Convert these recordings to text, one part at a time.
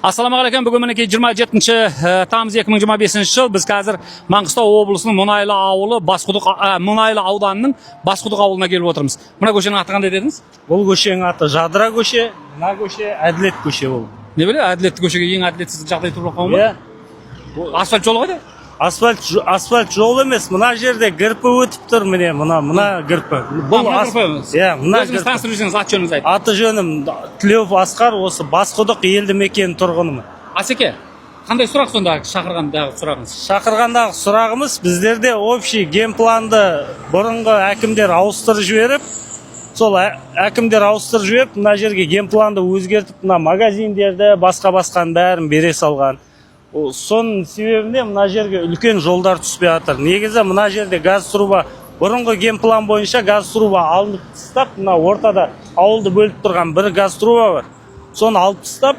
Assalamualaikum. Bugun meniki 27-tamuz 2025-yil. Biz hozir Mang'istov oblasining Munayli avuli, Basquduq Munayli audanining Basquduq avuliga kelib o'tiribmiz. Mana ko'chaning ati qanday dedingiz? Бұл көшенің аты Жадыра көше, мына көше Әділет көше бұл. Ne bileyim, Әділет көшеге ең әділетсіз жағдай туып жатқан ба? Иә. Асфальт жолы қайда? Асфальт жол емес, мына жерде гірпі өтіп тұр, міне, мына гірпі. Бұл гірпі. Иә, мына өзіңіз таныстырып жүрсеңіз, аты жөніңізді айтып. Аты жөнім Тілеуов Асқар, осы Басқұдық елді мекен тұрғынымын. Асеке, қандай сұрақ сонда шақырғандағы сұрағыңыз? Шақырғандағы сұрағымыз, біздерде общий генпланды бұрынғы әкімдер ауыстырып жіберіп, сол әкімдер ауыстырып жіберіп, мына жерге генпланды өзгертіп, мына магазиндерді, басқа-басқаның бәрін бере салған. Соның себебінде мына жерге үлкен жолдар түспей жатыр. Негізі мына жерде газ труба, бұрынғы генплан бойынша газ труба алынып тастап, мына ортада ауылды бөліп тұрған бір газ труба бар. Соны алып тастап,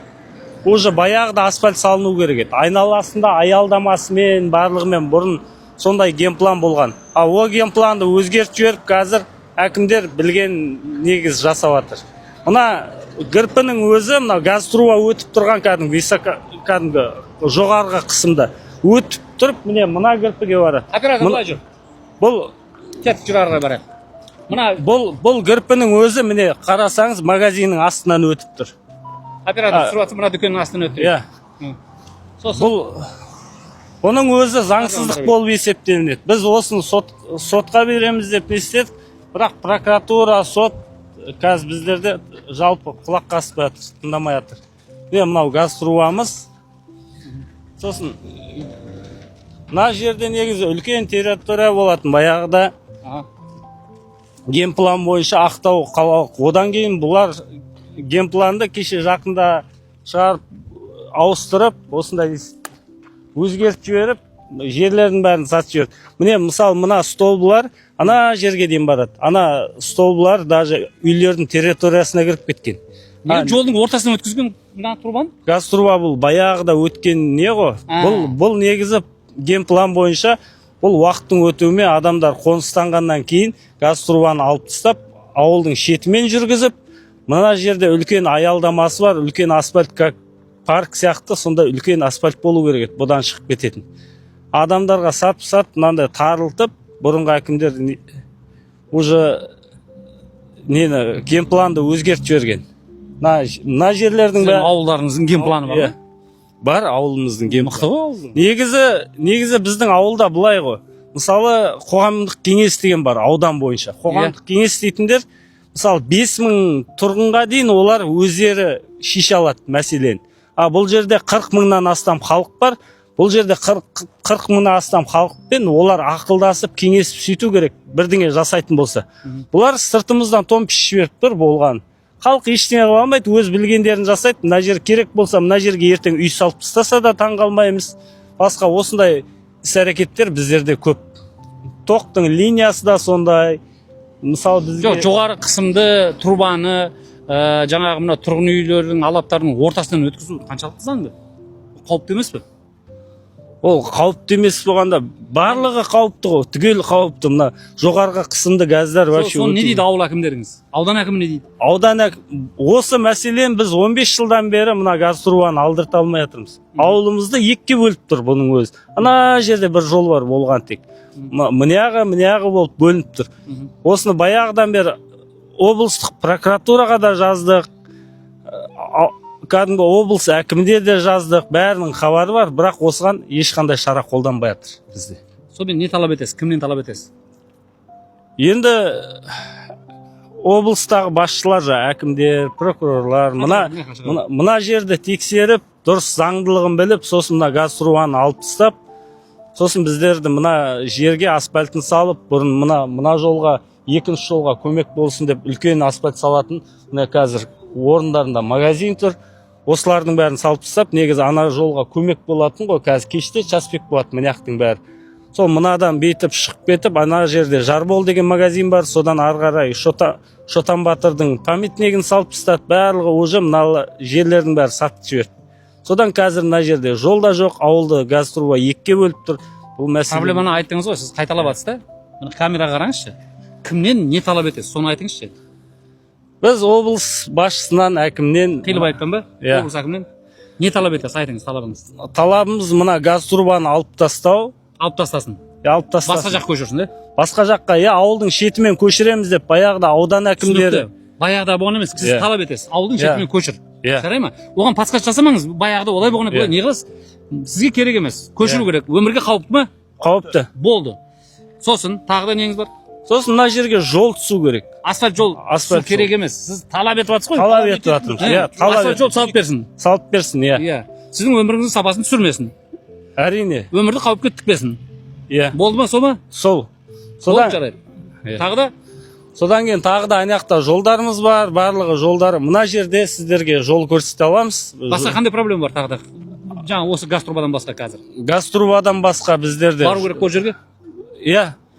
уже баяғыда асфальт салыну керек еді. Айналасында аялдамасымен, барлығымен бұрын сондай генплан болған. О генпланды өзгертіп жіберіп, қазір әкімдер білген негіз жасап жатыр. Мына гірпінің өзі, мына газ труба өтіп тұрған кәдімгі жоғарғы қысымда өтіп тұрып, міне мына гірпіге барады. Оператор былай жүр. Бұл кетіп жүр ары қарай барады. Бұл гірпінің өзі, міне қарасаңыз, магазиннің астынан өтіп тұр. Оператор сұраты мына дүкеннің астынан өтіп. Иә. Бұл оның өзі заңсыздық болып есептелінеді. Біз осыны сотқа береміз деп естедік, бірақ прокуратура, сот қазір біздерде жалпы құлақ қаспай жатыр, тыңдамай жатыр. Мынау газ трубамыз. Сосын мына жерде негізі үлкен территория болатын, баяғыда генплан бойынша Ақтау қалалық. Одан кейін бұлар генпланды кеше жақында шығарып ауыстырып, осындай өзгертіп жіберіп, жерлердің бәрін сатып жіберді. Міне мысалы мына столбылар ана жерге дейін барады. Ана столбылар даже үйлердің территориясына кіріп кеткен. Жолдың ортасынан өткізген мына трубаны? Газ труба бұл баяғыда өткен не ғой? Бұл негізі генплан бойынша бұл уақыттың өтуімен адамдар қоныстанғаннан кейін газ трубаны алып тастап, ауылдың шетімен жүргізіп, мына жерде үлкен аялдамасы бар, үлкен асфальт парк сияқты, сонда үлкен асфальт болу керек еді, бұдан шығып кететін. Адамдарға сатып, мынандай тарылтып, бұрынғы әкімдер уже генпланды өзгертіп жіберген. Мына жерлердің бәрі ауылдарыңыздың генпланы бар ма? Бар, ауылымыздың генпланы. Негізі біздің ауылда былай ғой. Мысалы, қоғамдық кеңес деген бар, аудан бойынша. Қоғамдық кеңес дейтіндер, мысалы 5000 тұрғынға дейін олар өздері шеше алады мәселені. Бұл жерде 40 мыңнан астам халық бар. Бұл жерде 40 мыңнан астам халықпен олар ақылдасып, кеңесіп сөйту керек, бірдеңе жасайтын болса. Бұлар сыртымыздан тон пішіп тұр болған. Халық ештеңе қыла алмайды, өз білгендерін жасайды. Мына жер керек болса, мына жерге ертең үй салып тастаса да таңғалмаймыз. Басқа осындай іс-әрекеттер біздерде көп. Тоқтың линиясы да сондай. Мысалы бізге жоғары қысымды трубаны жаңағы мына тұрғын үйлердің алаптарының ортасынан өткізу қаншалықты заңды? Қауіпті емес пе? Ол қауіпті емес болғанда барлығы қауіпті ғой, түгел қауіпті. Мына жоғарғы қысымды газдар вообще. Соны не дейді ауыл әкімдеріңіз? Аудан әкімі не дейді? Аудан осы мәселен біз 15 жылдан бері мына газ трубаны алдырта алмай жатырмыз. Ауылымызды екіге бөліп тұр бұның өзі. Ана жерде бір жол бар болған тек. Мынаяғы болып бөлініп тұр. Осыны баяғыдан бері облыстық прокуратураға да жаздық. Кәдімгі облыс әкімде де жаздық, бәрінің хабары бар, бірақ осыған ешқандай шара қолданбай жатыр бізде. Сонымен не талап етесіз? Кімнен талап етесіз? Енді облыстағы басшылар, әкімдер, прокурорлар мына жерді тексеріп, дұрыс заңдылығын біліп, сосын мына газ трубаны алып тастап, сосын біздерді мына жерге асфальтын салып, бұрын мына жолға, екінші жолға көмек болсын деп үлкен асфальт салатын, мына қазір орындарында магазин тұр. Осылардың бәрін салып тастап, негізі ана жолға көмек болатын ғой, қазір кеште часпек болады мынаяқтың бәрі. Сол мынадан бейтіп шығып кетіп, ана жерде Жарбол деген магазин бар, содан ары қарай Шотан Батырдың памятнигін салып тастады, барлығы уже мына жерлердің бәрі сатып жіберді. Содан қазір мына жерде жол да жоқ, ауылды газ труба екіге бөліп тұр. Бұл мәселе. Проблеманы айттыңыз ғой, сіз қайталап жатсыз да? Камераға қараңызшы. Кімнен не талап етесіз? Соны айтыңызшы. Біз облыс басшысынан, әкімнен қиылып айтқан ба? Иә. Облыс әкімнен Не талап етесіз, айтыңыз талабыңыз. Талабымыз мына газ трубаны алып тастау. Алып тастасын. Алып тастасын. Басқа жаққа көшірсін, да? Басқа жаққа, ауылдың шетімен көшіреміз деп баяғыда аудан әкімдері. Баяғыда болған емес, сіз талап етесіз. Ауылдың шетімен көшір. Жарай ма? Оған подсказ жасамаңыз. Баяғыда олай болған еді. Не қыласыз? Сізге керек емес. Көшіру керек. Өмірге қауіпті ме? Қауіпті. Болды. Сосын тағы да неңіз бар? Сосын мына жерге жол түсу керек. Асфальт жол түсу керек емес. Сіз талап етіп жатсыз ғой. Талап етіп жатырмыз. Асфальт жол салып берсін. Салып берсін, Сіздің өміріңіздің сапасын түсірмесін. Әрине. Өмірді қауіпке тікпесін. Болды ма, сол ма? Сол. Содан жарайды. Тағы да? Содан кейін тағы да аяқта жолдарымыз бар, барлығы жолдары. Мына жерде сіздерге жол көрсете аламыз. Басқа қандай проблема бар тағы да? Жаңа осы газ трубадан басқа қазір. Газ трубадан басқа біздерде. Бару керек ол жерге?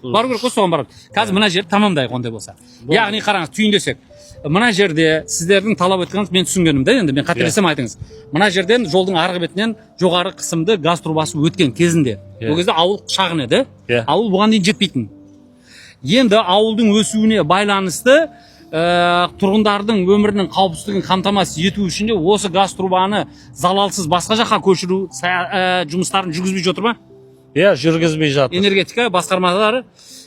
Бару керек қой, соған барады. Қазір мына жерді тамамдайық ондай болса. Яғни қараңыз, түйіндесек. Мына жерде сіздердің талап еткеніңіз мен түсінгенім да, енді мен қателесем айтыңыз. Мына жерден жолдың арғы бетінен жоғары қысымды газ трубасы өткен кезінде. Ол кезде ауыл шағын еді. Ауыл бұған дейін жетпейтін. Енді ауылдың өсуіне байланысты тұрғындардың өмірінің қауіпсіздігін қамтамасыз ету үшін де осы газ трубаны залалсыз басқа жаққа көшіру жұмыстарын жүргізбей жатыр ма? Жүргізбей жатыр. Энергетика басқармалары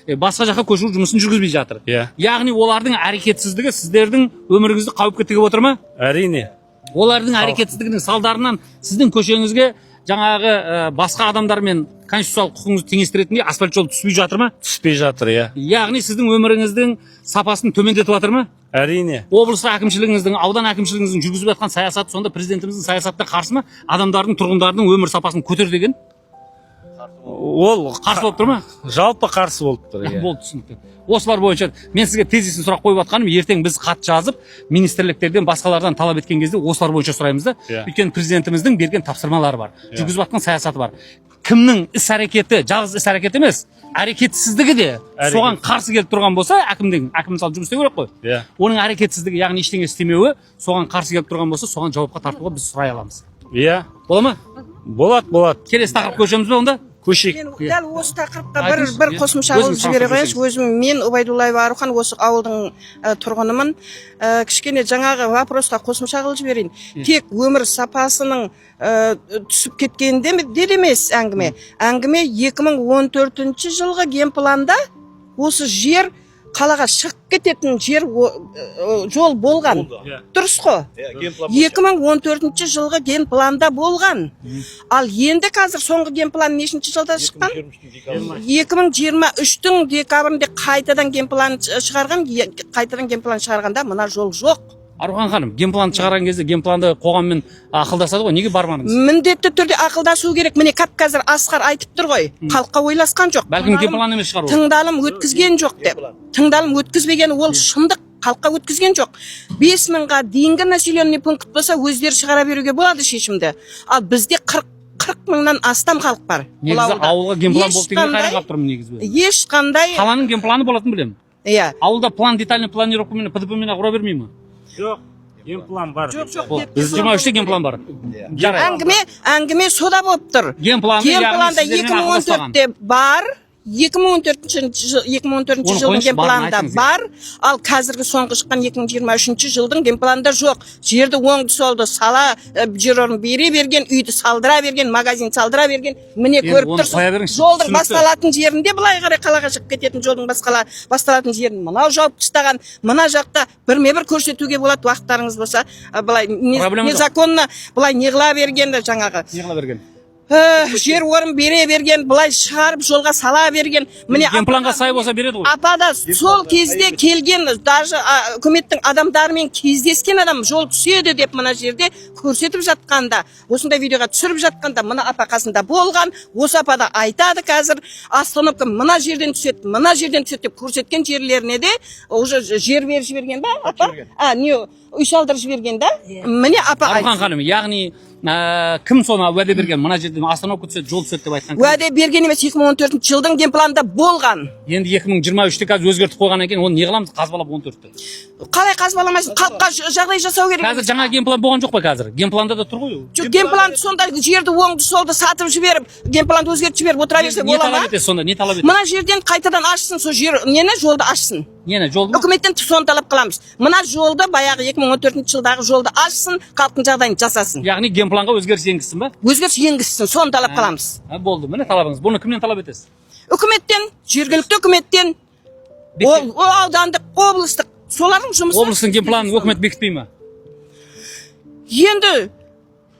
басқа жаққа көшіру жұмысын жүргізбей жатыр. Яғни олардың әрекетсіздігі сіздердің өміріңізді қауіпке тігіп отыр ма? Әрине. Олардың әрекетсіздігінің салдарынан сіздің көшеңізге жаңағы басқа адамдармен конституциялық құқығыңызды теңестіретіндей асфальт жол түспей жатыр ма? Түспей жатыр, Яғни сіздің өміріңіздің сапасын төмендетіп жатыр ма? Әрине. Облыс әкімшілігіңіздің, аудан әкімшілігіңіздің жүргізіп жатқан саясаты сонда президентіміздің саясатына қарсы ма? Адамдардың, тұрғындардың өмір сапасын көтер деген? Ол қарсы болып тұр ма? Жалпы қарсы болып тұр. Болды, түсінікті. Осылар бойынша мен сізге тезисін сұрақ қойып жатқаным, ертең біз хат жазып, министрліктерден, басқалардан талап еткен кезде осылар бойынша сұраймыз да. Өйткені президентіміздің берген тапсырмалары бар, жүргізіп жатқан саясаты бар. Кімнің іс-әрекеті, жалғыз іс-әрекет емес, әрекетсіздігі де соған қарсы келіп тұрған болса, әкім мысалы жұмыс істеу керек қой. Оның әрекетсіздігі, яғни ештеңе істемеуі, соған қарсы келіп тұрған болса, соған жауапқа тартуға біз сұрай аламыз. Бола ма? Болады. Келесі тақырып көшеміз бе онда? Дәл осы тақырыпқа бір қосымша алып жібере қояйыншы. Мен Убайдуллаева Арухан, осы ауылдың тұрғынымын. Кішкене жаңағы вопросқа қосымша қылып жіберейін. Тек өмір сапасының түсіп кеткенде емес әңгіме. Әңгіме 2014 жылғы генпланда осы жер қалаға шығып кететін жер жол болған. Дұрыс қой? 2014 жылғы генпланда болған. Ал енді қазір соңғы генплан нешінші жылда шыққан? 2023-тің декабрінде қайтадан генплан шығарғанда мына жол жоқ. Арухан ханым, генпланды шығарған кезде генпланды қоғаммен ақылдасады ғой, неге бармадыңыз? Міндетті түрде ақылдасу керек. Міне қазір Асқар айтып тұр ғой, халыққа ойласқан жоқ. Бәлкім генплан емес шығар ол. Тыңдалым өткізген жоқ деп. Тыңдалым өткізбегені ол шындық, халыққа өткізген жоқ. 5000-ға дейінгі населенный пункт болса өздері шығара беруге болады шешімді. Ал бізде 40 мыңнан астам халық бар. Негізі ауылға генплан болды деген қайдан қалып тұрмын негізі. Ешқандай. Қаланың генпланы болатын білемін. Ауылда план, детальный планировкамен, ПДП-мен құра бермей ме? Жоқ, генплан бар. Жоқ. 23-те генплан бар. Әңгіме сода болып тұр. Генпланда 2014-те бар. 2014 жылдың генпланында бар, ал қазіргі соңғы шыққан 2023 жылдың генпланында жоқ. Жерді оңды солды сала, жер орын бере берген, үйді салдыра берген, магазин салдыра берген. Міне көріп тұрсың, жолдың басталатын жерінде былай қарай қалаға шығып кететін жолдың басталатын жерін мынау жауып тастаған. Мына жақта бірме-бір көрсетуге болады, уақыттарыңыз болса, былай незаконно былай неғыла берген жаңағы. Неғыла берген? Жер орын бере берген, былай шығарып жолға сала берген. Міне генпланға сай болса береді ғой. Апада сол кезде келген, даже үкіметтің адамдарымен кездескен адам жол түседі деп мына жерде көрсетіп жатқанда, осындай видеоға түсіріп жатқанда, мына апа қасында болған, осы апада айтады қазір, остановка мына жерден түседі деп көрсеткен жерлеріне де уже жер беріп жіберген ба, апа? Үй салдырып жіберген да? Міне апа айтты. Арухан ханым, яғни кім соны уәде берген? Мына жерден остановка түседі, жол түседі деп айтқан. Уәде берген емес, 2014 жылдың генпланында болған. Енді 2023-те қазір өзгертіп қойған екен, оны не қыламыз қазбалап 14-те? Қалай қазбаламайсың? Халыққа жағдай жасау керек. Қазір жаңа генплан болған жоқ па қазір? Генпланда да тұр ғой. Жоқ, генпланды сонда жерді оңды солды сатып жіберіп, генпланды өзгертіп жіберіп отыра берсе бола ма? Не талап етесіз сонда? Не талап етесіз? Мына жерден қайтадан ашсын, сол жер, жолды ашсын. Жолды? Үкіметтен соны талап қыламыз. Мына жолды баяғы 2014 жылдағы жолды ашсын, халықтың жағдайын жасасын. Яғни ген планға өзгеріс енгізсін ба? Өзгеріс енгізсін, соны талап қыламыз. Болды, міне талабыңыз. Бұны кімнен талап етесіз? Үкіметтен, жергілікті үкіметтен, аудандық, облыстық, солардың жұмысы. Облыстың ген планын өкімет бекітпей ма? Енді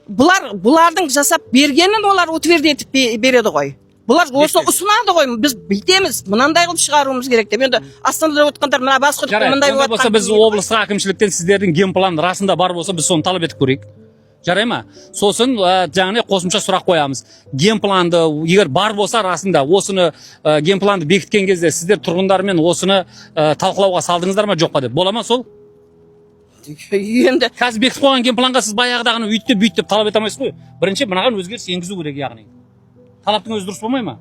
бұлардың жасап бергенін олар утвердетіп береді ғой. Бұлар осы ұсынады ғой, біз бүйтеміз, мынандай қылып шығаруымыз керек деп. Енді Астанада отырғандар мына Басқұртта мындай болса, болса біз облыстық әкімшіліктен сіздердің ген план расында бар болса, біз соны талап етіп көрейік. Жарай ма? Сосын жаңағы қосымша сұрақ қоямыз. Ген планды егер бар болса расында осыны ген планды бекіткен кезде сіздер тұрғындармен осыны талқылауға салдыңыздар ма жоқ па деп. Бола ма сол? Енді қазір бекітіп қойған ген планға сіз баяғыдағыны өйтіп бүйтіп талап ете алмайсыз ғой. Бірінші мынаған өзгеріс енгізу керек яғни. Талаптың өзі дұрыс болмай ма?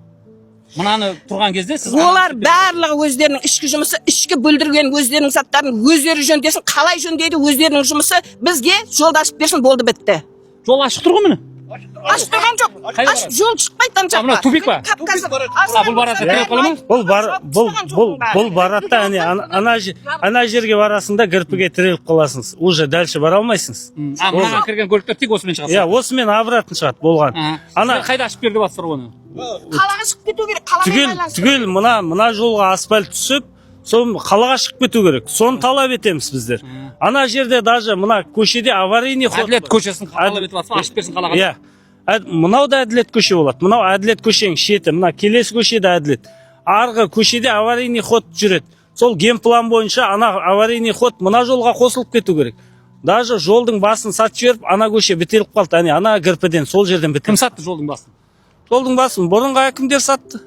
Мынаны тұрған кезде сіз олар барлығы өздерінің ішкі жұмысы, ішкі бүлдірген өздерінің заттарын өздері жөндесін, қалай жөндейді өздерінің жұмысы, бізге жол ашып берсін, болды бітті. Жол ашық тұр ғой міне. Ашық тұрған жоқ. Ашық жол шықпайды ана жаққа. Мына тупик па? Бұл баратта кіріп қала ма? Бұл баратта ана жерге барасында кірпіге тіреліп қаласыңыз. Уже дальше бара алмайсыңыз. Мынаған кірген көліктер тек осымен шығады. Иә, осымен обратно шығады болған. Ана қайда ашып берді батсыр оны? Қалаға шығып кету керек, қаламен байланысты. Түгел мына жолға асфальт түсіп, сол қалаға шығып кету керек. Соны талап етеміз біздер. Ана жерде даже мына көшеде аварийный ход. Әділет көшесін талап етіп жатса, ашып берсін қалаға. Иә. Мынау да әділет көше болады. Мынау әділет көшенің шеті, мына келесі көшеде әділет. Арғы көшеде аварийный ход жүреді. Сол ген план бойынша ана аварийный ход мына жолға қосылып кету керек. Даже жолдың басын сатып жіберіп, ана көше бітеліп қалды. Ана кірпіден сол жерден бітеліп. Кім сатты жолдың басын? Жолдың басын бұрынғы әкімдер сатты.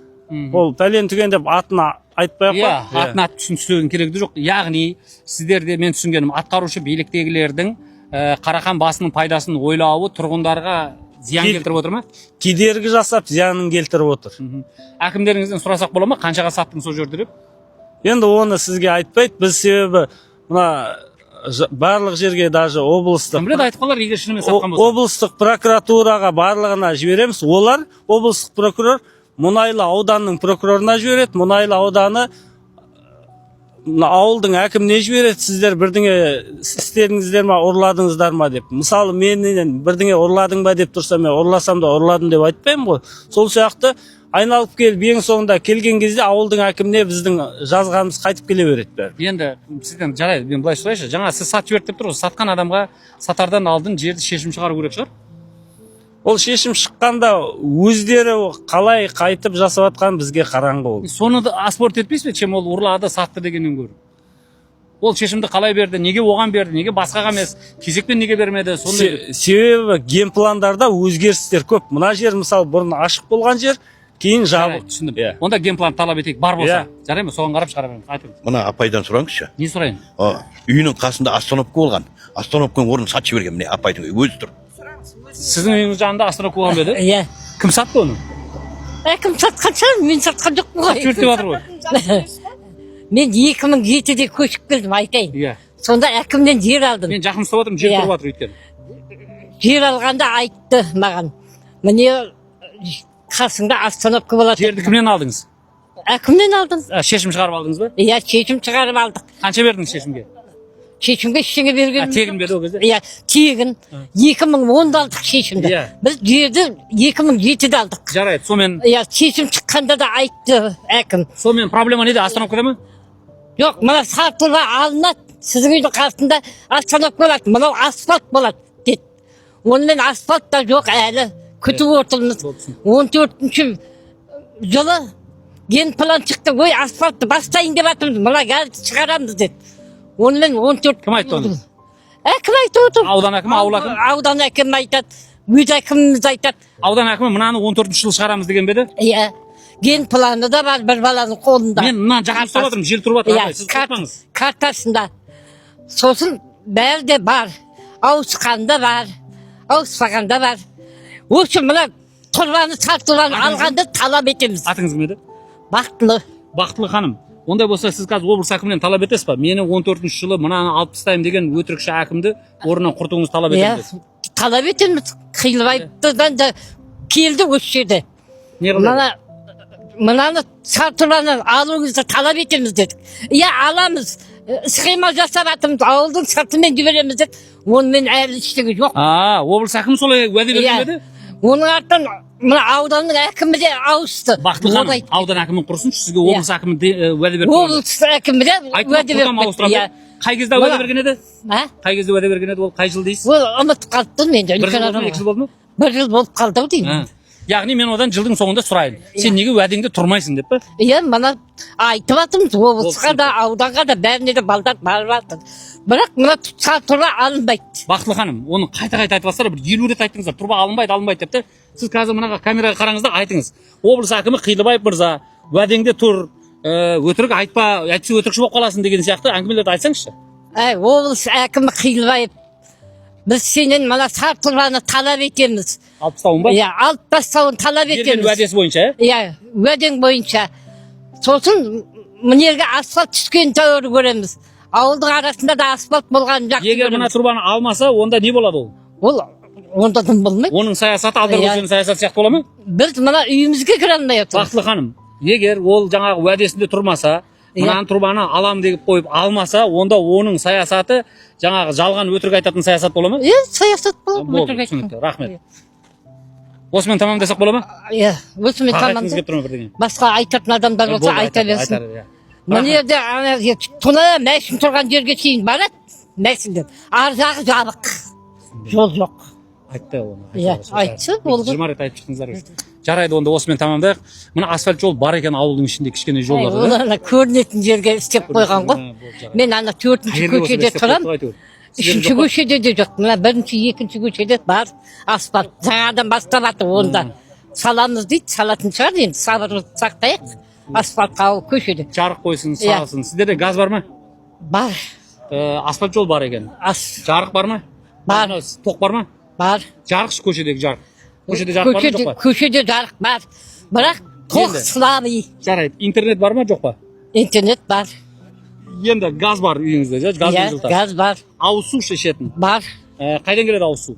Ол пәлен түген деп атына айтпай ақ қой. Атына түсінсөген керегі жоқ. Яғни сіздерде мен түсінгенім атқарушы биліктегілердің Қарахан басының пайдасын ойлауы тұрғындарға зиян келтіріп отыр ма? Кедергі жасап зиянын келтіріп отыр. Әкімдеріңізден сұрасақ бола ма? Қаншаға саттың сол жерді деп? Енді оны сізге айтпайды. Біз себебі мына барлық жерге даже облыстық кім біледі айтып қалар егер шынымен сатқан болса. Облыстық прокуратураға барлығына жібереміз. Олар облыстық прокурор Мұнайлы ауданның прокурорына жібереді. Мұнайлы ауданы ауылдың әкіміне жібереді. Сіздер бірдеңе істедіңіздер ма, ұрладыңыздар ма деп. Мысалы менен бірдеңе ұрладың ба деп тұрса, мен ұрласам да ұрладым деп айтпаймын ғой. Сол сияқты айналып келіп ең соңында келген кезде ауылдың әкіміне біздің жазғанымыз қайтып келе береді бәрі. Енді сізден жарайды, мен былай сұрайыншы. Жаңа сіз сатып жіберді деп тұрсыз. Сатқан адамға сатардан алдын жерді шешім шығару керек шығар. Ол шешім шыққанда өздері қалай қайтып жасап атқан бізге қараңғы ол. Соны да аспорт етпейсіз бе, чем ол ұрлады, сатты дегеннен гөрі? Ол шешімді қалай берді, неге оған берді, неге басқаға емес, кезекпен неге бермеді? Себебі ген пландарда өзгерістер көп. Мына жер мысалы бұрын ашық болған жер, кейін жабық. Түсіндім. Онда ген план талап етейік, бар болса. Жарай ма? Соған қарап шығара беремін. Айтыңыз. Мына апайдан сұраңызшы. Не сұрайын? Үйінің қасында остановка болған. Остановканың орнын сатып жіберген міне апайдың өзі тұр. Сіздің үйіңіз жанында остановка болған ба еді? Иә. Кім сатты оны? Кім сатқан шығар, мен сатқан жоқпын ғой. Төрт деп жатыр ғой. Мен 2007-де көшіп келдім, айтайын. Иә. Сонда әкімнен жер алдым. Мен жақын ұстап отырмын, жер тұрып жатыр өйткені. Жер алғанда айтты маған. Міне қасыңда остановка болады. Жерді кімнен алдыңыз? Әкімнен алдым. Шешім шығарып алдыңыз ба? Иә, шешім шығарып алдық. Қанша бердіңіз шешімге? Шешімге ештеңе берген. Тегін берді ол кезде? Иә, тегін. 2010-да алдық шешімді. Біз жерді 2007-де алдық. Жарайды, сонымен. Иә, шешім шыққанда да айтты әкім. Сонымен проблема неде? Остановкада ма? Жоқ, мына сатуға алынады. Сіздің үйдің қасында остановка болады. Мынау асфальт болады деді. Онымен асфальт та жоқ әлі. Күтіп отырмыз. 14-ші жылы ген план шықты. Ой, асфальтты бастайын деп жатырмыз. Мына газды шығарамыз деді. Онымен 14. Кім айтты оны? Әкім айтып отыр. Аудан әкімі, ауыл әкімі? Аудан әкімі айтады. Өз әкіміміз айтады. Аудан әкімі мынаны 14-ші жылы шығарамыз деген бе еді? Иә. Ген планы да бар бір баланың қолында. Мен мына жақын ұстап отырмын, жер тұрып жатыр. Сіз қорықпаңыз. Картасында. Сосын бәрі де бар. Ауысқанда бар. Ауыспағанда бар. Осы мына тұрғаны сатыланы алғанды талап етеміз. Атыңыз кім еді? Бақтылы. Бақтылы ханым. Ондай болса сіз қазір облыс әкімінен талап етесіз ба? Мені 14-ші жылы мынаны алып тастаймын деген өтірікші әкімді орнынан құртуыңызды талап етеміз. Талап етеміз. Қилыбайдан да келді осы жерде. Не қылды? Мынаны сатыланы алуыңызды талап етеміз дедік. Иә, аламыз. Схема жасап атымыз, ауылдың сыртымен жібереміз деді. онымен әлі ештеңе жоқ. Облыс әкімі солай уәде берген еді? Оның артынан мына ауданның әкімі де ауысты. Бақытлы ханым, аудан әкімін құрсын, сізге облыс әкімі уәде берді. Облыс әкімі де уәде берді. Қай кезде уәде берген еді? А? Қай кезде уәде берген еді? Ол қай жыл дейсіз? Ол ұмытып қалыппын мен де. Бір жыл болды ма, 2 жыл болды ма? 1 жыл болып қалды деймін. Яғни мен одан жылдың соңында сұрайын. Сен неге уәдеңде тұрмайсың деп па? Иә, мына айтып жатырмыз, облысқа да, ауданға да бәріне де балдар барып жатыр. Бірақ мына тұра алынбайды. Бақытлы ханым, оны қайта-қайта айтып жатсыздар, бір 50 рет айттыңыздар, тұрба алынбайды деп те. Сіз қазір мына камераға қараңыз да айтыңыз. Облыс әкімі Қилыбаев мырза, уәдеңде тұр, өтірік айтпа, әйтсе өтірікші болып қаласың деген сияқты әңгімелерді айтсаңызшы. Облыс әкімі Қилыбаев, біз сенен мына Сартұраны талап етеміз. Алып тастауын ба? Иә, алып тастауын талап етеміз. Берген уәдесі бойынша, иә, уәдең бойынша. Сосын мынерге асфальт түскен тәуір көреміз. Ауылдың арасында да асфальт болған жақсы. егер мына тұрбаны алмаса, онда не болады ол? Ол онда дым болмайды. Оның саясаты Алдаркөздің саясаты сияқты бола ма? Біз мына үйімізге кіре алмай отырмыз. Бақытлы ханым, егер ол жаңағы уәдесінде тұрмаса, мына тұрбаны алам деп қойып алмаса, онда оның саясаты жаңағы жалған өтірік айтатын саясат бола ма? Иә, саясат болады. Болды, түсінікті. Рахмет. Осымен тамамдасақ бола ма? Иә, осымен Айтқыңыз келіп тамамдасақ. тұр ма бірдеңе? Басқа айтатын адамдар болса айта берсін. Мына жерде тұна мәшін тұрған жерге шейін барады, мәшіндер. Ар жағы жабық. Жол жоқ. Айтты оны. Иә, айтшы, болды. 20 рет айтып шықтыңыздар. Жарайды, онда осымен тамамдайық. Мына асфальт жол бар екен ауылдың ішінде кішкене жолдар. Олар көрінетін жерге істеп қойған ғой. Мен ана 4-ші көшеде тұрам. 3-ші көшеде де жоқ. Мына 1-ші, 2-ші көшеде бар асфальт. Жаңадан бастап жатыр онда. Саламыз дейді, салатын шығар енді. Сабыр сақтайық. Асфальтқа ол көшеде. Жарық қойсын, сағылсын. Сіздерде газ бар ма? Бар. Асфальт жол бар екен. Жарық бар ма? Бар. Тоқ бар ма? Бар. Жарық көшедегі жарық. Көшеде жарық бар ма, жоқ па? Көшеде жарық бар. Бірақ тоқ слабый. Жарайды. Интернет бар ма, жоқ па? Интернет бар. Енді газ бар үйіңізде, газбен жылытасыз. Газ бар. Ауыз су ішетін. Бар. Қайдан келеді ауыз су?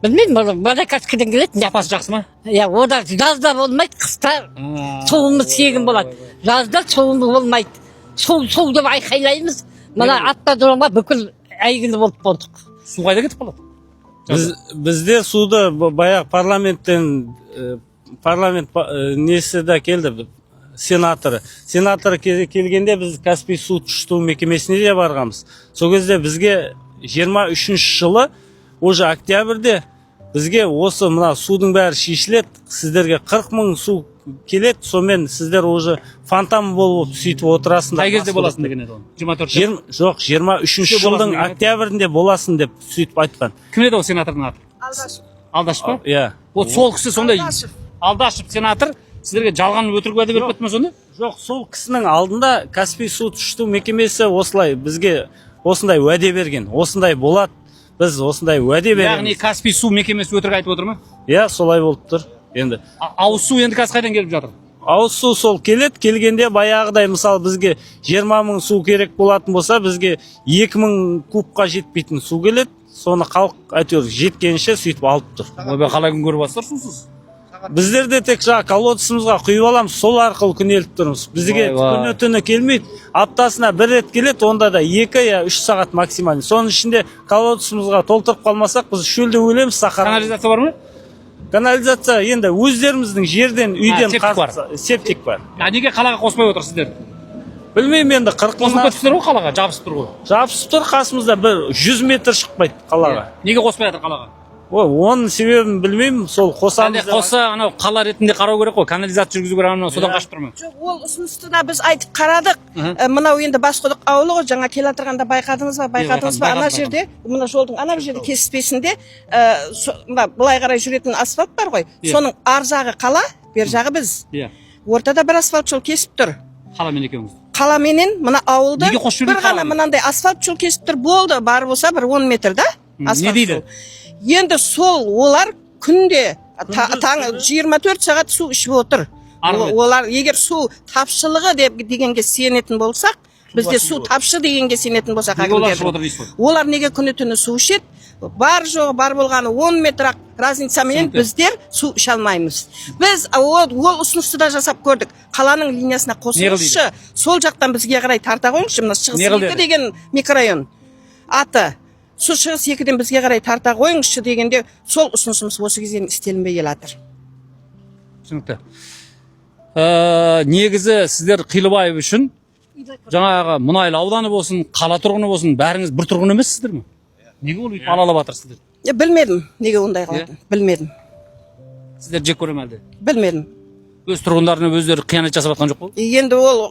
Білмеймін, Баракаскіден келеді. Сапасы жақсы ма? Иә, ода жазда болмайды, қыста суымыз тегін болады. Жазда суымыз болмайды. Су деп айқайлаймыз. Мына автодромға бүкіл әйгілі болып болдық. Су қайда кетіп қалады? Бізде суды баяғы парламент несі де келді, сенаторы келгенде біз Каспий су тұщыту мекемесіне де барғанбыз. Сол кезде бізге 23 жылы уже октябрьде бізге осы мына судың бәрі шешіледі, сіздерге 40 мың су келеді, сонымен сіздер уже фонтан болып сөйтіп отырасыңдар. Қай кезде боласың деген еді оны? 24 жоқ, 23 жылдың октябрінде боласың деп сөйтіп айтқан. Кім еді ол сенатордың аты? Алдашев па? Иә. Вот сол кісі сондай Алдашев сенатор сіздерге жалған өтірік уәде беріп кетті ме сонда? Жоқ, сол кісінің алдында Каспий су тұщыту мекемесі осылай бізге осындай уәде берген. Осындай болады. Біз осындай уәде береміз. Яғни Каспий су мекемесі өтірік айтып отыр ма? Иә, солай болып тұр. Енді ауыз су енді қазір қайдан келіп жатыр? Ауыз су сол келеді, келгенде баяғыдай мысалы бізге 20 мың су керек болатын болса, бізге 2 мың кубқа жетпейтін су келеді. Соны халық әйтеуір жеткенше сөйтіп алып тұр. Ойбай, қалай күн көріп жатсыздар сусыз? Біздер де тек жаңа колодцымызға құйып аламыз, сол арқылы күнелтіп тұрмыз. Бізге күні-түні келмейді. Аптасына 1 рет келеді, онда да 2 я 3 сағат максимально. Соның ішінде колодцымызға толтырып қалмасақ, біз шөлде өлеміз, сахара. Канализация бар ма? Канализация енді өздеріміздің жерден, үйден септик бар. Неге қалаға қоспай отырсыздар? Білмеймін енді 40 қосып кетіпсіздер ғой қалаға, жабысып тұр ғой. Жабысып тұр, қасымызда бір 100 метр шықпайды қалаға. Неге қоспай жатыр қалаға? Оның себебін білмеймін, сол қосамыз. Қоса анау қала ретінде қарау керек қой, канализация жүргізу керек, анау содан қашып тұр ма? Жоқ, ол ұсынысты да біз айтып қарадық. Мынау енді Басқұдық ауылы ғой, жаңа келе жатырғанда байқадыңыз ба? Ана жерде, мына жолдың ана жерде кесіспесінде былай қарай жүретін асфальт бар ғой. Соның ар жағы қала, бер жағы біз. Ортада бір асфальт жол кесіп тұр. Қаламен екеуіңіз. Қаламенен мына ауылды бір ғана мынандай асфальт жол кесіп тұр, болды, бар болса бір 10 метр да асфальт жол. Енді сол олар күнде таң 24 сағат су ішіп отыр. Олар егер су тапшылығы дегенге сенетін болсақ, бізде су тапшы дегенге сенетін болсақ, олар неге күні-түні су ішеді? Бар жоғы, бар болғаны 10 метр разницамен біздер су іше алмаймыз. Біз ол ұсынысты да жасап көрдік. Қаланың линиясына қосылшы, сол жақтан бізге қарай тарта қойыңызшы, мына Шығыс 2 деген микрорайон аты. су шығыс 2-ден бізге қарай тарта қойыңызшы дегенде сол ұсынысымыз осы кезден істелінбей келе жатыр. Түсінікті. Негізі сіздер Қилыбаев үшін жаңағы Мұнайлы ауданы болсын, қала тұрғыны болсын, бәріңіз бір тұрғын емессіздер ме? Неге ол үйтіп алалап жатырсыздар? Білмедім, неге ондай қалатын. Білмедім. Сіздер жек көре ме әлде? Білмедім. Өз тұрғындарына өздері қиянат жасап жатқан жоқ қой? Енді ол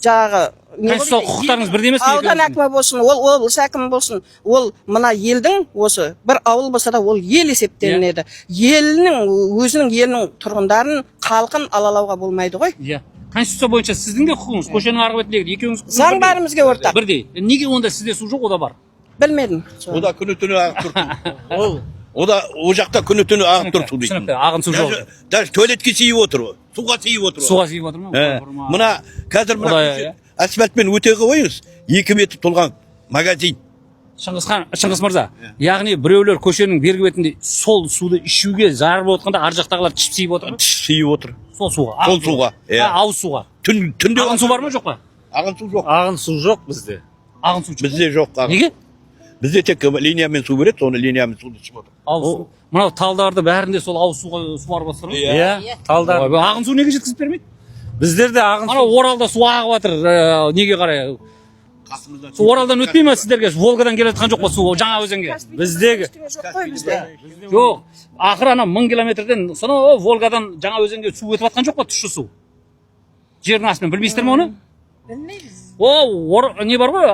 жағы Конституциялық құқықтарыңыз бірдей емес пе? аудан әкімі болсын, ол облыс әкімі болсын, ол мына елдің осы бір ауыл болса да ол ел есептелінеді. Елінің өзінің елінің тұрғындарын, халқын алалауға болмайды ғой. Иә. Конституция бойынша сіздің де құқығыңыз, көшенің арғы бетіндегі екеуіңіз құқығыңыз Заң бәрімізге ортақ. бірдей. Неге онда сізде су жоқ, ода бар? Білмедім. Ода күні түні ағып тұр. Ода о жақта күні түні ағып тұр су дейтін. Түсінікті, ағын су жоқ. Даже туалетке сыйып отыр, суға сыйып отыр. Суға сыйып отыр ма? Мына қазір мына Құдай, көше асфальтпен өте қойыңыз, 2 метр толған магазин. Шыңғыс мырза, яғни біреулер көшенің бергі бетінде сол суды ішуге жарып отқанда ар жақтағылар тішіп сыйып отыр ма? Сыйып отыр. Сол суға. Сол суға. Ауыз суға. Түнде Ағын су бар ма жоқ па? Ағын су жоқ. Ағын су жоқ бізде. Ағын су жоқ. Бізде жоқ ағын. Неге? Бізде тек линиямен су береді, соны линиямен суды ішіп отыр. Ауыз су. Мынау талдарды бәрінде сол ауыз суға су барып жатыр ғой. Иә, талдар. Ағын су неге жеткізіп бермейді? Біздерде ағын Ана Оралда су ағып жатыр. Неге қарай? Су Оралдан өтпей ме сіздерге? Волгадан келе жатқан жоқ па су жаңа өзенге? біздегі Жоқ қой бізде. Жоқ. Ақыры ана 1000 километрден сонау Волгадан жаңа өзенге су өтіп жатқан жоқ па, тұщы су? Жердің астымен білмейсіздер ме оны? Білмейміз. Не бар ғой?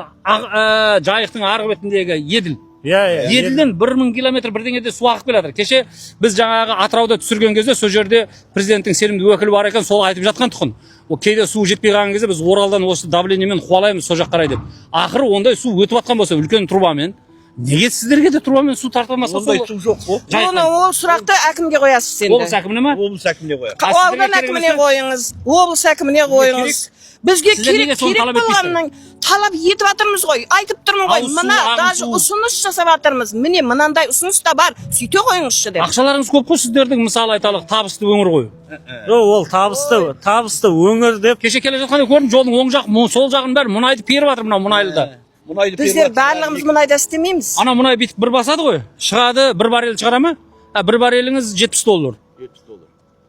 Жайықтың арғы бетіндегі Еділ. Иә. Еділден 1000 километр бірдеңеде су ағып келе жатыр. Кеше біз жаңағы Атырауда түсірген кезде сол жерде президенттің сенімді өкілі бар екен, сол айтып жатқан тұғын. О кейде су жетпей қалған кезде біз Оралдан осы давлениемен қуалаймыз сол жақ қарай деп. Ақыры ондай су өтіп жатқан болса үлкен трубамен, неге сіздерге де трубамен су тартылмаса? Ондай су жоқ қой. Оны ол сұрақты әкімге қоясыз енді. Облыс әкіміне ме? Облыс әкіміне қояды. Аудан әкіміне қойыңыз, облыс әкіміне қойыңыз. Бізге Сіздер неге керек соны талап болғаннан талап етіп жатырмыз ғой, айтып тұрмын ғой. Ауыз су, Мына ағын даже су. ұсыныс жасап жатырмыз. Міне мынандай ұсыныс та бар. Сөйте қойыңызшы деп. Ақшаларыңыз көп қой сіздердің, мысалы айталық табысты өңір ғой. ол табысты өңір деп. Кеше келе жатқанда көрдім, жолдың оң жақ, сол жағын бәрі мұнайды періп жатыр мынау Мұнайлыда. Біздер барлығымыз мұнайда істемейміз. Ана мұнай бүйтіп бір басады ғой. Шығады, бір баррель шығара ма? Бір барреліңіз $70.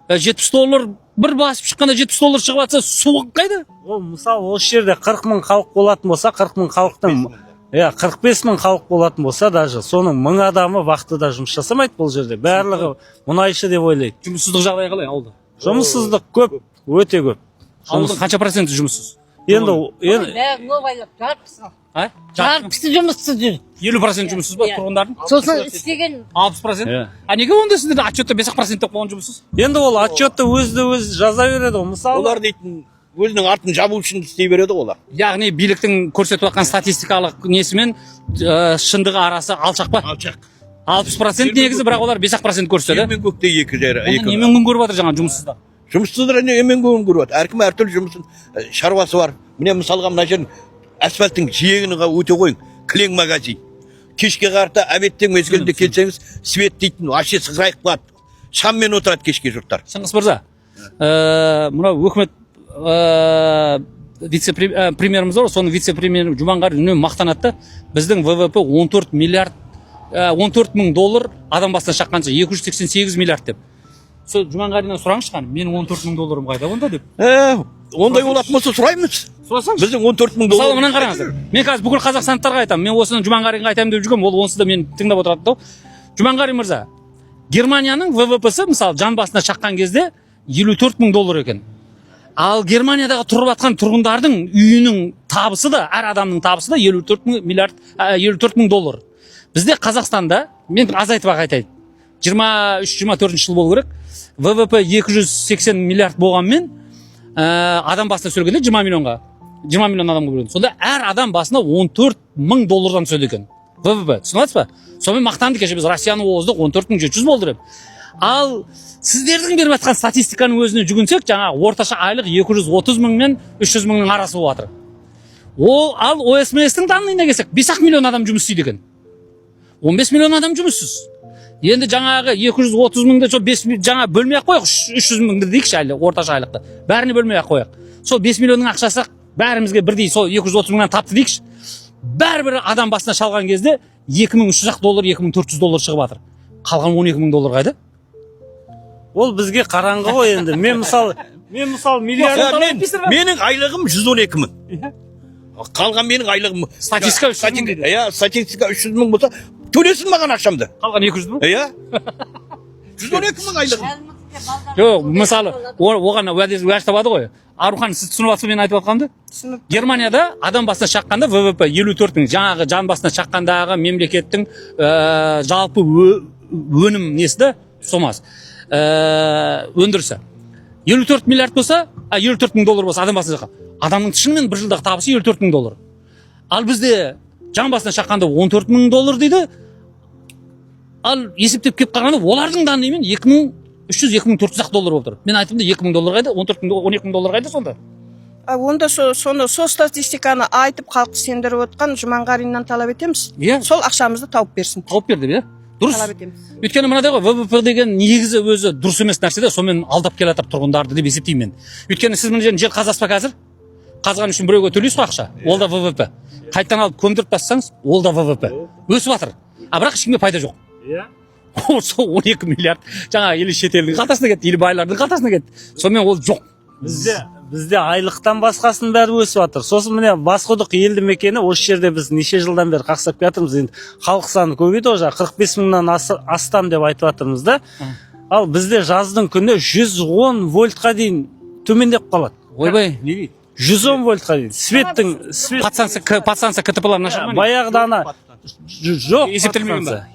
70 доллар бір басып шыққанда $70 шығып жатса су қайда? Ол мысалы осы жерде 40 мың халық болатын болса, 40 мың халықтың 45 мың халық болатын болса, даже соның 1000 адамы вахтада жұмыс жасамайды бұл жерде. Барлығы мұнайшы деп ойлайды. Жұмыссыздық жағдайы қалай ауылда? Жұмыссыздық көп, өте көп. Ауылдың қанша проценті жұмыссыз? Енді Жартысы жұмыссыз жүр. 50% жұмыссыз ба тұрғындардың? Сосын істеген 60%? Неге онда сіздерде отчетта 5% деп қойған жұмыссыз? енді ол отчетты өзді-өз жаза береді ғой. Мысалы Олар дейтін өзінің артын жабу үшін істей береді олар. Яғни биліктің көрсетіп жатқан статистикалық несімен шындығы арасы алшақ па? Алшақ. 60% негізі, бірақ олар 5% көрсетеді. Жермен көкте екі жері. Онда немен күн көріп жатыр жаңа жұмыссыздар? Жұмыссыздар немен көңіл көріп жатыр. Әркім әртүрлі жұмысын шаруасы бар. Міне мысалға мына жерін асфальттың жиегіне өте қойың. Кілең магазин. Кешке қарта обедтен мезгілінде келсеңіз, свет дейтін вообще сығырайып қалады. Шаммен отырады кешке жұрттар. Шыңғыс мырза, мынау өкімет вице-премьеріміз бар, соның вице-премьері Жұманғарин үнемі мақтанады. Біздің ВВП 14 мың доллар адам басына шаққанша 288 миллиард деп. Сол Жұманғариннан сұраңызшы қане, менің 14 мың долларым қайда онда деп. Ондай болатын болса сұраймыз. Сұрасаңыз. Біздің 14 мың доллар. Мысалы мынаны қараңыздар. Мен қазір бүкіл қазақстандықтарға айтамын. Мен осыны Жұманғаринға айтамын деп жүргем, ол онсыз да мені тыңдап отырады да. Жұманғарин мырза, Германияның ВВП-сі мысалы жан басына шаққан кезде 54 мың доллар екен. Ал Германиядағы тұрып жатқан тұрғындардың үйінің табысы да, әр адамның табысы да 54 мың доллар. Бізде Қазақстанда, мен азайтып айтайын, 23-24 жыл болу керек, ВВП 280 миллиард болғанмен, адам басына сөйлегенде 20 миллион адамға бөлінді. Сонда әр адам басына 14 мың доллардан түседі екен. ВВП, түсінесіз ба? Сонымен мақтанды кеше біз Россияны оздық 14.700 болды деп. Ал сіздердің беріп жатқан статистиканың өзіне жүгінсек, жаңағы орташа айлық 230 мың мен 300 мыңның арасы болып жатыр. Ал ОСМС-тің данныйына келсек, 5 миллион адам жұмыс істейді екен. 15 миллион адам жұмыссыз. Енді жаңағы 230 мыңды жаңа бөлмей ақ қояқ, 300 мыңды дейікші әлі орташа айлықты. Бәріне бөлмей ақ қояқ. Сол 5 миллионның ақшасы бәрімізге бірдей сол 230 мыңнан тапты дейікші. бәрібір адам басына шалған кезде 2300 доллар, 2400 доллар шығып жатыр. Қалған 12.000 доллар қайда? Ол бізге қараңғы ғой енді. Мен мысалы миллиард менің айлығым 112 мың. Қалған менің айлығым. Статистика 300 мың дейді. Иә, статистика 300 мың болса, төлесін маған ақшамды. Қалған 200 мың? Иә. 112 мың айлығым. Жоқ, мысалы, оған уәде табады ғой. Арухан, сіз түсініп жатсыз мен айтып жатқанымды? Түсініп. Германияда адам басына шаққанда ВВП 54 мың, жаңағы жан басына шаққандағы мемлекеттің жалпы өнім несі де сомасы, өндірісі. 54 миллиард болса, 54 мың доллар болса адам басына шаққан. Адамның шынымен бір жылдағы табысы 54 мың доллар. Ал бізде жан басына шаққанда 14 мың доллар дейді. Ал есептеп кеп қарағанда олардың да немен 2300-2400 доллар болып тұр. Мен айтымда 2000 доллар қайда, 12 мың доллар қайда сонда? Онда сонда сол статистиканы айтып халықты сендіріп отқан Жұманғариннан талап етеміз. Иә. Сол ақшамызды тауып берсін. Тауып берді, иә? Дұрыс. Талап етеміз. Өйткені мынадай ғой, ВВП деген негізі өзі дұрыс емес нәрсе де, сонымен алдап келе жатыр тұрғындарды деп есептеймін мен. Өйткені сіз мына жерін жер қазасыз ба қазір? Қазған үшін біреуге төлейсіз ғой ақша. Ол да ВВП. Қайтадан алып көндіріп тастасаңыз, ол да ВВП. Өсіп жатыр. Бірақ ешкімге пайда жоқ. Иә. Сол 12 миллиард жаңағы или шетелдің қалтасына кетті, или байлардың қалтасына кетті. Сонымен ол жоқ. Бізде айлықтан басқасының бәрі өсіп жатыр. Сосын міне Басқұдық елді мекені осы жерде біз неше жылдан бері қақсап жатырмыз. Енді халық саны көбейді ғой, 45 мыңнан астам деп айтып жатырмыз да. Ал бізде жаздың күні 110 вольтқа дейін төмендеп қалады. Ойбай, не дейді? 110 вольтқа дейін. Пацанса КТП-лар нашар ма? Баяғыда ана жоқ, есептелмеген ба?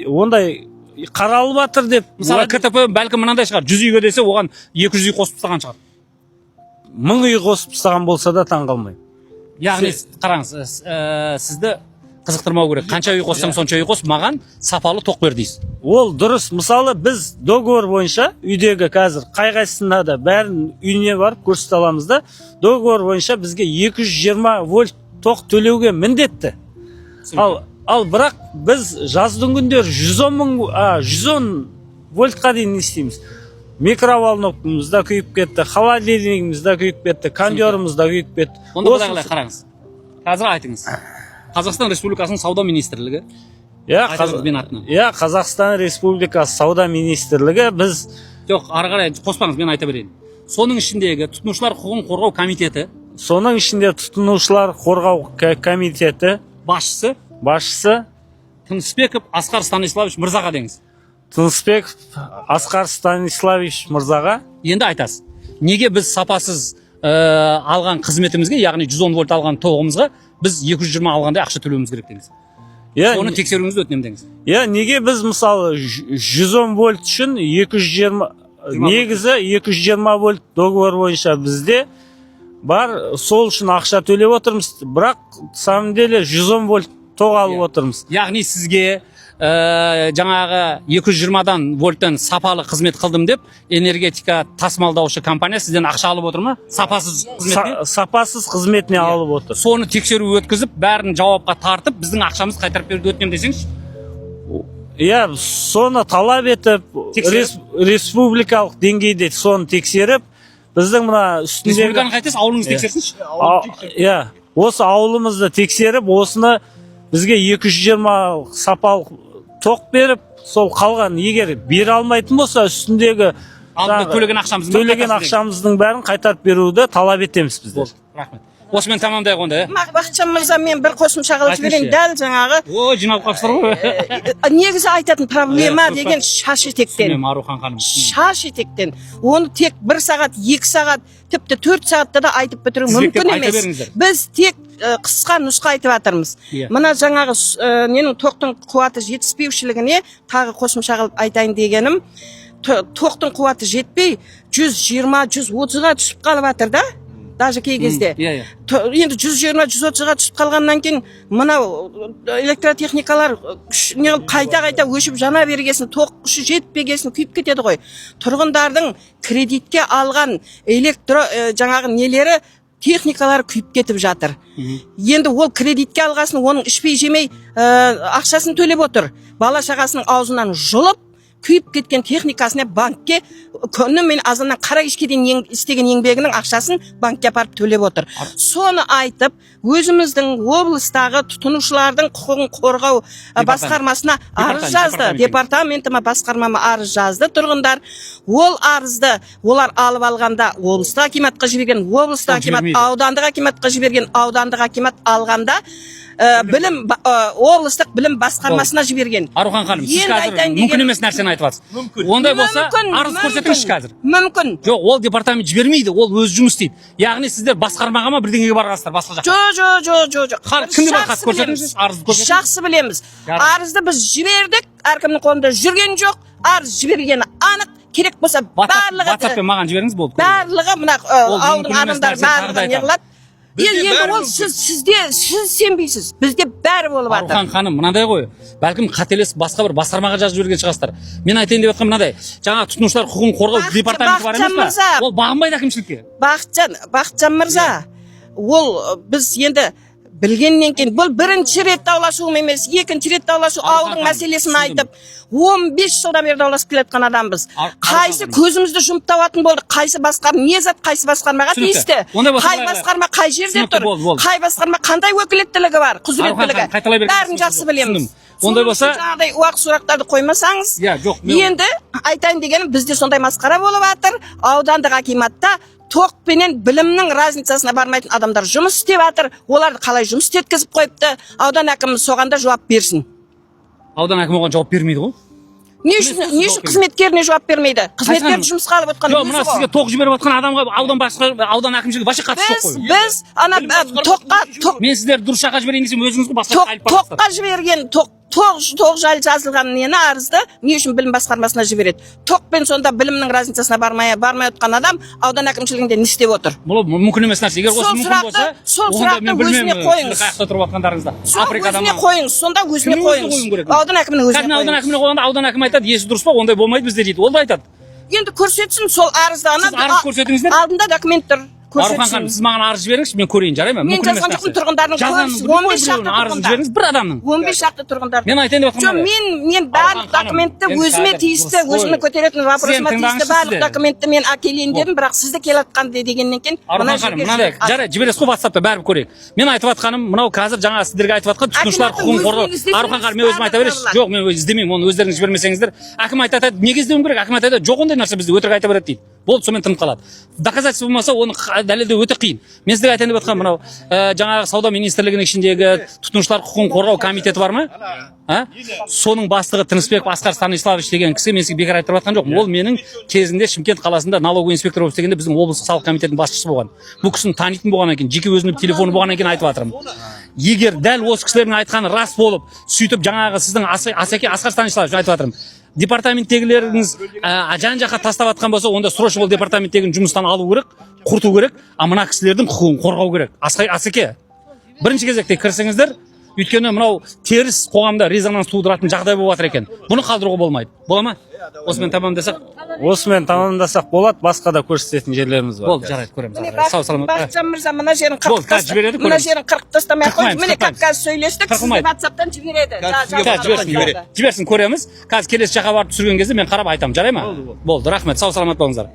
Ондай қаралып жатыр деп. Мысалы КТП бәлкім мынандай шығар, 100 үйге десе оған 200 үй қосып тастаған шығар. 1000 үй қосып тастаған болса да таң қалмаймын. Яғни қараңыз, сізді қызықтырмау керек. Қанша үй қоссаң сонша үй қос, маған сапалы тоқ бер дейсіз. Ол дұрыс. Мысалы біз договор бойынша үйдегі қазір қай-қайсысында да бәрін үйіне барып көрсете аламыз да, договор бойынша бізге 220 вольт тоқ төлеуге міндетті. Ал бірақ біз жаздың күндері 110 вольтқа дейін не істейміз. Микроволновкамыз да күйіп кетті, холодильнигіміз да күйіп кетті, кондеріміз да күйіп кетті. Онда былай қараңыз. Қазір айтыңыз. Қазақстан Республикасының сауда министрлігі. Иә, Қазақстан Республикасы сауда министрлігі біз... Жоқ, ары қарай қоспаңыз, мен айта берейін. Соның ішіндегі тұтынушылар құқығын қорғау комитеті. Соның ішінде тұтынушылар қорғау комитеті. Басшысы. Тынысбеков Асқар Станиславович мырзаға деңіз. Тынысбеков Асқар Станиславович мырзаға. Енді айтасыз. Неге біз сапасыз алған қызметімізге, яғни 110 вольт алған тоғымызға біз 220 алғандай ақша төлеуіміз керек деңіз. Оны тексеруіңізді өтінемін деңіз. Неге біз мысалы 110 вольт үшін 220 негізі 220 вольт договор бойынша бізде бар, сол үшін ақша төлеп отырмыз, бірақ самом деле 110 вольт тоқ алып отырмыз. Яғни сізге жаңағы 220-дан вольттан сапалы қызмет қылдым деп энергетика тасымалдаушы компания сізден ақша алып отыр ма? Сапасыз қызметіне? Сапасыз қызметіне алып отыр. Соны тексеру өткізіп, бәрін жауапқа тартып, біздің ақшамыз қайтарып беруді өтінемін десеңізші. Иә, соны талап етіп, республикалық деңгейде соны тексеріп, біздің мына үстіндегі... Республиканы қайтесіз, ауылыңызды тексерсінші? Иә, осы ауылымызды тексеріп, осыны бізге 220 сапалық тоқ беріп, сол қалған егер бере алмайтын болса, үстіндегі төлеген ақшамыздың бәрін қайтарып беруді талап етеміз біздер. Рахмет. Осымен тамамдайық онда. Бақытжан мырза, мен бір қосымша қылып жіберейін. Дәл жаңағы жиналып қалыпсыздар ғой. Негізі айтатын проблема деген шаш етектен. Арухан ханым. Шаш етектен. Оны тек 1 сағат, 2 сағат, тіпті 4 сағатта да айтып бітіру мүмкін емес. Біз тек қысқа нұсқа айтып жатырмыз. Мына жаңағы ненің тоқтың қуаты жетіспеушілігіне тағы қосымша қылып айтайын дегенім, тоқтың қуаты жетпей 120-130-ға түсіп қалып жатыр да. Даже кей кезде. Енді 120-130-ға түсіп қалғаннан кейін мынау электротехникалар қайта өшіп жана бергесін, тоқ күші жетпегесін күйіп кетеді ғой. Тұрғындардың кредитке алған жаңағы нелері, техникалар күйіп кетіп жатыр. Енді ол кредитке алғасын, оның ішпей жемей ақшасын төлеп отыр. Бала шағасының аузынан жұлып, күйіп кеткен техникасына банкке күні мен азаннан қара кешке дейін істеген еңбегінің ақшасын банкке апарып төлеп отыр. Соны айтып, өзіміздің облыстағы тұтынушылардың құқығын қорғау басқармасына арыз жазды. Департаментіме басқармама арыз жазды тұрғындар. Ол арызды олар алып алғанда облыстық акиматқа жіберген, облыстық акимат аудандық акиматқа жіберген, аудандық акимат алғанда білім облыстық білім басқармасына жіберген. Арухан ханым, сіз қазір мүмкін емес нәрсені айтып жатсыз. Ондай болса, арыз көрсетіңізші қазір. Мүмкін. Жоқ, ол департамент жібермейді, ол өз жұмыс істейді. Яғни сіздер басқармаға ма бірдеңеге барғансыздар, басқа жаққа? Жоқ. Кімде бар қазір көрсетіңіз, арызды көрсетіңіз. Жақсы білеміз. Арызды біз жібердік, әркімнің қолында жүрген жоқ, арыз жіберілгені анық. Керек болса барлығы WhatsApp-пен маған жіберіңіз болды. Барлығы мына ауылдың адамдары барлығы не қылады. Енді ол сіз сенбейсіз. Бізде бәрі болып жатыр. Арухан ханым, мынандай ғой. Бәлкім қателесіп басқа бір басқармаға жазып жіберген шығарсыздар. Мен айтайын деп жатқан мынандай. Жаңа тұтынушылар құқығын қорғау департаменті бар емес пе? Ол бағынбайды әкімшілікке. Бақытжан мырза, ол біз енді білгеннен кейін бұл бірінші рет дауласуым емес, екінші рет дауласу ауылдың мәселесін айтып 15 жылдан бері дауласып келе жатқан адамбыз. Қайсы көзімізді жұмып табатын болды, қайсы басқарма, не зат қайсы басқармаға тиісті, қай басқарма қай жерде тұр, қай басқарма қандай өкілеттілігі бар, құзыреттілігі, бәрін жақсы білеміз. Ондай болса, жаңағыдай уақыт сұрақтарды қоймасаңыз, енді айтайын дегенім бізде сондай масқара болып жатыр, аудандық акиматта тоқпенен білімнің разницасына бармайтын адамдар жұмыс істеп жатыр. Оларды қалай жұмыс істеткізіп қойыпты, аудан әкімі соғанда жауап берсін. Аудан әкімі оған жауап бермейді ғой. Не үшін қызметкеріне жауап бермейді? Қызметкерді жұмысқа алып отқан өзі ғой. Мына сізге тоқ жіберіп отқан адамға аудан әкімшілігі вообще қатысы жоқ қой. Біз ана мен сіздерді дұрыс жаққа жіберейін десем өзіңіз ғой басқа айтып барсыздар. Тоққа жіберген тоқ жайлы жазылған нені арызды не үшін білім басқармасына жібереді? Тоқпен сонда білімнің разницасына бармай отқан адам аудан әкімшілігінде не істеп отыр? Бұл мүмкін емес нәрсе. Егер осы мүмкін болса, сол сұрақты өзіне қойыңыз. Қаяқта тұрып жатқандарыңызда. Өзіне қойыңыз, сонда өзіне қойыңыз. Аудан әкімінің өзіне қойыңыз. Аудан әкіміне қойғанда аудан әкімі айтады, есі дұрыс па, ондай болмайды бізде дейді. Ол да айтады. Енді көрсетсін сол арызды алдында документ тұр. Арухан ханым, сіз маған арыз жіберіңізші, мен көрейін, жарай ма? Мен жазған жоқпын, тұрғындардың көбісі 15 шақты арыз жіберіңіз бір адамның. 15 шақты тұрғындар. Мен айтайын деп жатқаным. Мен барлық документті өзіме тиісті, өзіме көтеретін вопросыма тиісті барлық документті мен әкелейін дедім, бірақ сізді келатқан дегеннен кейін Арухан ханым, мынандай, жарай, жібересіз ғой WhatsApp-та бәрібір көрейік. Мен айтып жатқаным, мынау қазір жаңа сіздерге айтып жатқан тұтынушылар құқығын қорғау. Арухан ханым, мен өзім айта берейінші. Жоқ, мен іздемеймін, оны өздеріңіз жібермесеңіздер. Әкім айтады, неге іздеуім керек? Әкім айтады, жоқ ондай нәрсе бізде өтірік айта береді дейді. Болды, сонымен тынып қалады. Доказательство болмаса, оны дәлелдеу өте қиын. Мен сізге айтайын деп жатқан мынау жаңағы сауда министрлігінің ішіндегі тұтынушылар құқығын қорғау комитеті бар ма? Соның бастығы Тынысбеков Асқар Станиславович деген кісі мен сізге бекер айтып жатқан жоқпын. Ол менің кезінде Шымкент қаласында налоговый инспектор болып істегенде біздің облыстық салық комитетінің басшысы болған. Бұл кісіні танитын болғаннан кейін, жеке өзінің телефоны болғаннан кейін айтып жатырмын. Егер дәл осы кісілердің айтқаны рас болып, сөйтіп жаңағы сіздің Асқар Станиславович айтып жатырмын. Департаменттегілеріңіз жан-жаққа тастап жатқан болса, онда срочно ол департаменттегінің жұмыстан алу керек, құрту керек, а мына кісілердің құқығын қорғау керек. Асеке, бірінші кезекте кірсеңіздер, өйткені мынау теріс қоғамда резонанс тудыратын жағдай болып жатыр екен. Бұны қалдыруға болмайды. Бола ма? Осымен тамамдасақ болады, басқа да көрсететін жерлеріміз бар. Болды, жарайды, көреміз. Сау саламат. Бақытжан мырза, мына жерін қырқып тастамай ақ қойыңыз. Міне қазір сөйлестік, сізді WhatsApp-тан жібереді. Жіберсін, көреміз. Қазір келесі жаққа барып түсірген кезде мен қарап айтамын, жарай ма? Болды, рахмет, сау саламат болыңыздар.